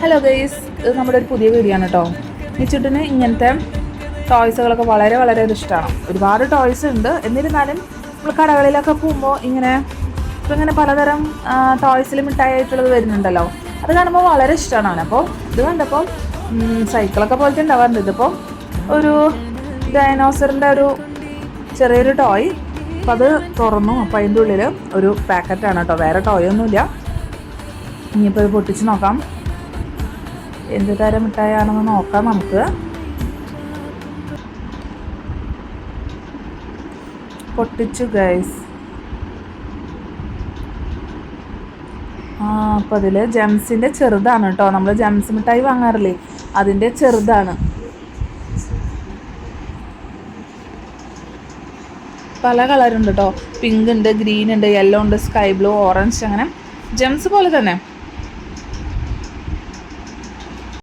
Hello guys, ഇത് നമ്മുടെ ഒരു പുതിയ വീഡിയോ ആണ് കേട്ടോ. മിച്ചുട്ടിന് ഇങ്ങനത്തെ ടോയ്സുകളൊക്കെ വളരെ വളരെ ഇഷ്ടമാണ്. ഒരുപാട് ടോയ്സ് ഉണ്ട്. എന്നിരുന്നാലും നമ്മൾ കടകളിലൊക്കെ പോകുമ്പോൾ ഇങ്ങനെ പലതരം ടോയ്സിൽ മിഠായിട്ടുള്ളത് വരുന്നുണ്ടല്ലോ. അത് കാണുമ്പോൾ വളരെ ഇഷ്ടമാണ്. അപ്പോൾ ഇത് കണ്ടപ്പോൾ സൈക്കിളൊക്കെ പോലത്തെ ഉണ്ടാവാറുണ്ട്. ഇതിപ്പോൾ ഒരു ഡൈനോസറിൻ്റെ ഒരു ചെറിയൊരു ടോയ്. അപ്പോൾ അത് തുറന്നു. അപ്പോൾ അതിൻ്റെ ഉള്ളിൽ ഒരു പാക്കറ്റാണ് കേട്ടോ, വേറെ ടോയ് ഒന്നുമില്ല. ഇനിയിപ്പോൾ ഇത് പൊട്ടിച്ച് നോക്കാം എന്ത് തരം മിഠായാണെന്ന് നോക്കാം നമുക്ക്. പൊട്ടിച്ചു ഗൈസ്. അപ്പോൾ അതിൽ ജെംസിൻ്റെ ചെറുതാണ് കേട്ടോ. നമ്മൾ ജെംസ് മിഠായി വാങ്ങാറില്ലേ, അതിൻ്റെ ചെറുതാണ്. പല കളറുണ്ട് കേട്ടോ. പിങ്ക് ഉണ്ട്, ഗ്രീൻ ഉണ്ട്, യെല്ലോ ഉണ്ട്, സ്കൈ ബ്ലൂ, ഓറഞ്ച്, അങ്ങനെ ജെംസ് പോലെ തന്നെ